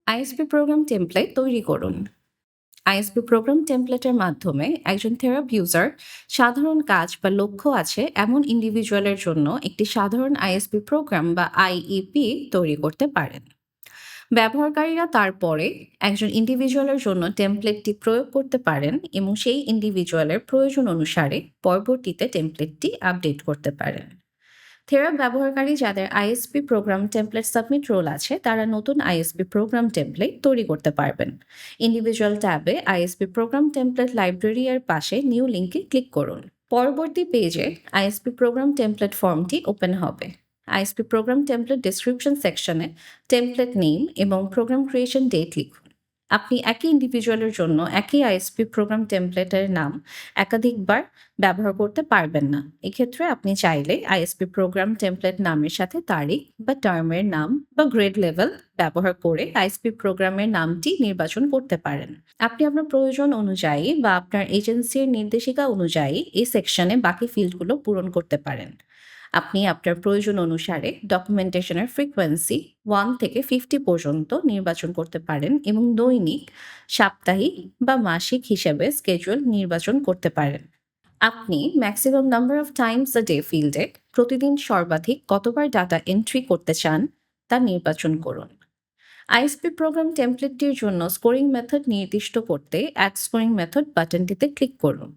ISP program template তৈরি করুন। ISP programme টেমপ্লেটের মাধ্যমে একজন থেরাপ ইউজার সাধারণ কাজ বা লক্ষ্য আছে এমন ইন্ডিভিজুয়ালের জন্য একটি সাধারণ আইএসপি প্রোগ্রাম বা আইইপি তৈরি করতে পারেন। ব্যবহারকারীরা তারপরে একজন ইন্ডিভিজুয়ালের জন্য টেমপ্লেটটি প্রয়োগ করতে পারেন এবং সেই ইন্ডিভিজুয়ালের প্রয়োজন অনুসারে পরবর্তীতে টেমপ্লেটটি আপডেট করতে পারেন। থেরাপ ব্যবহারকারী যাদের ISP program template submit role আছে তারা নতুন আইএসপি প্রোগ্রাম টেমপ্লেট তৈরি করতে পারবেন। ইন্ডিভিজুয়াল ট্যাবে আইএসপি প্রোগ্রাম টেমপ্লেট লাইব্রেরি এর পাশে নিউ লিঙ্কে ক্লিক করুন। পরবর্তী পেজে আইএসপি প্রোগ্রাম টেমপ্লেট ফর্মটি ওপেন হবে। আইএসপি প্রোগ্রাম টেমপ্লেট ডেসক্রিপশন সেকশনে টেমপ্লেট নেম এবং প্রোগ্রাম ক্রিয়েশন ডেট লিখুন। আপনি একই ইন্ডিভিজুয়ালের জন্য একই আইএসপি প্রোগ্রাম টেমপ্লেটের নাম একাধিকবার ব্যবহার করতে পারবেন না। এক্ষেত্রে আপনি চাইলে আইএসপি প্রোগ্রাম টেমপ্লেট নামের সাথে তারিখ বা টার্মের নাম বা গ্রেড লেভেল ব্যবহার করে আইএসপি প্রোগ্রামের নামটি নির্বাচন করতে পারেন। আপনি আপনার প্রয়োজন অনুযায়ী বা আপনার এজেন্সির নির্দেশিকা অনুযায়ী এই সেকশনে বাকি ফিল্ডগুলো পূরণ করতে পারেন। আপনি আপনার প্রয়োজন অনুসারে ডকুমেন্টেশনের ফ্রিকোয়েন্সি 1 থেকে 50 পর্যন্ত নির্বাচন করতে পারেন এবং দৈনিক, সাপ্তাহিক বা মাসিক হিসেবে স্কেজুয়াল নির্বাচন করতে পারেন। আপনি maximum number of Times a day ফিল্ডে প্রতিদিন সর্বাধিক কতবার ডাটা এন্ট্রি করতে চান তা নির্বাচন করুন। আইএসপি প্রোগ্রাম টেমপ্লেটটির জন্য স্কোরিং মেথড নির্দিষ্ট করতে অ্যাড স্কোরিং মেথড বাটনটিতে ক্লিক করুন।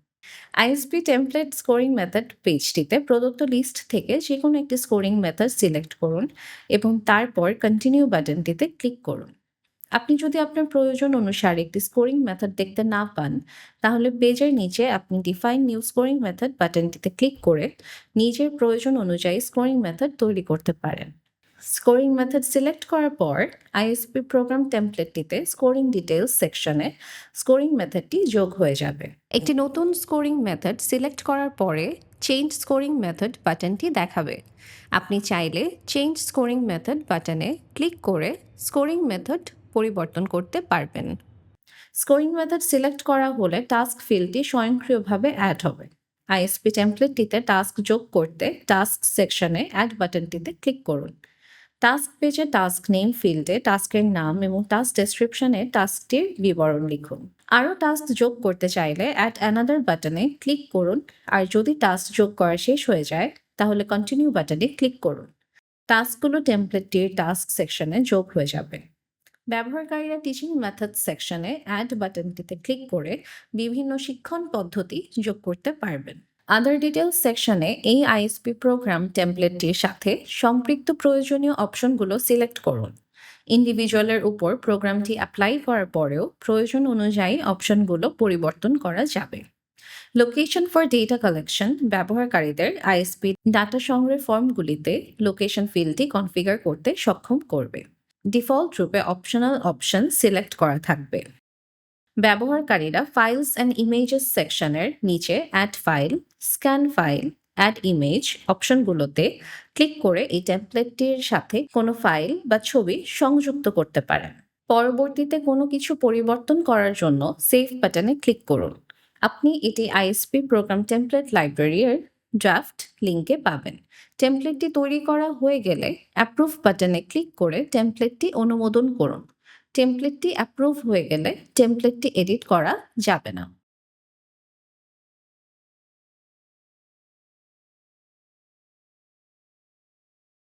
আইএসপি টেমপ্লেট স্কোরিং মেথড পেজটিতে প্রদত্ত লিস্ট থেকে যে কোনো একটি স্কোরিং মেথড সিলেক্ট করুন এবং তারপর কন্টিনিউ বাটনটিতে ক্লিক করুন। আপনি যদি আপনার প্রয়োজন অনুসারে একটি স্কোরিং মেথড দেখতে না পান, তাহলে পেজের নিচে আপনি ডিফাইন নিউ স্কোরিং মেথড বাটনটিতে ক্লিক করে নিজের প্রয়োজন অনুযায়ী স্কোরিং মেথড তৈরি করতে পারেন। স্কোরিং মেথড সিলেক্ট করার পর আইএসপি প্রোগ্রাম টেমপ্লেটটিতে স্কোরিং ডিটেইলস সেকশনে স্কোরিং মেথডটি যোগ হয়ে যাবে। একটি নতুন স্কোরিং মেথড সিলেক্ট করার পরে চেঞ্জ স্কোরিং মেথড বাটনটি দেখাবে। আপনি চাইলে চেঞ্জ স্কোরিং মেথড বাটনে ক্লিক করে স্কোরিং মেথড পরিবর্তন করতে পারবেন। স্কোরিং মেথড সিলেক্ট করা হলে টাস্ক ফিল্ডটি স্বয়ংক্রিয়ভাবে অ্যাড হবে। আইএসপি টেমপ্লেটটিতে টাস্ক যোগ করতে টাস্ক সেকশনে অ্যাড বাটনটিতে ক্লিক করুন। টাস্ক পেজে টাস্ক নেম ফিল্ডে টাস্কের নাম এবং টাস্ক ডেসক্রিপশনে টাস্কটির বিবরণ লিখুন। আরও টাস্ক যোগ করতে চাইলে অ্যাড অ্যানাদার বাটনে ক্লিক করুন, আর যদি টাস্ক যোগ করা শেষ হয়ে যায় তাহলে কন্টিনিউ বাটনে ক্লিক করুন। টাস্কগুলো টেমপ্লেটটির টাস্ক সেকশনে যোগ হয়ে যাবে। ব্যবহারকারীরা টিচিং মেথড সেকশনে অ্যাড বাটনটিতে ক্লিক করে বিভিন্ন শিক্ষণ পদ্ধতি যোগ করতে পারবেন। আদার ডিটেলস সেকশনে এই আইএসপি প্রোগ্রাম টেমপ্লেটটির সাথে সম্পৃক্ত প্রয়োজনীয় অপশনগুলো সিলেক্ট করুন। ইন্ডিভিজুয়ালের উপর প্রোগ্রামটি অ্যাপ্লাই করার পরেও প্রয়োজন অনুযায়ী অপশনগুলো পরিবর্তন করা যাবে। লোকেশন ফর ডেটা কালেকশন ব্যবহারকারীদের আইএসপি ডাটা সংগ্রহের ফর্মগুলিতে লোকেশন ফিল্ডটি কনফিগার করতে সক্ষম করবে। ডিফল্ট রূপে অপশনাল অপশন সিলেক্ট করা থাকবে। ব্যবহারকারীরা ফাইলস অ্যান্ড ইমেজেস সেকশনের নিচে add file, scan file, add image অপশনগুলোতে ক্লিক করে এই টেমপ্লেটটির সাথে কোনো ফাইল বা ছবি সংযুক্ত করতে পারেন। পরবর্তীতে কোনো কিছু পরিবর্তন করার জন্য সেভ বাটনে ক্লিক করুন। আপনি এটি আইএসপি প্রোগ্রাম টেমপ্লেট লাইব্রেরির ড্রাফট লিঙ্কে পাবেন। টেমপ্লেটটি তৈরি করা হয়ে গেলে অ্যাপ্রুভ বাটনে ক্লিক করে টেমপ্লেটটি অনুমোদন করুন। টেমপ্লেটটি অ্যাপ্রুভ হয়ে গেলে টেমপ্লেটটি এডিট করা যাবে না।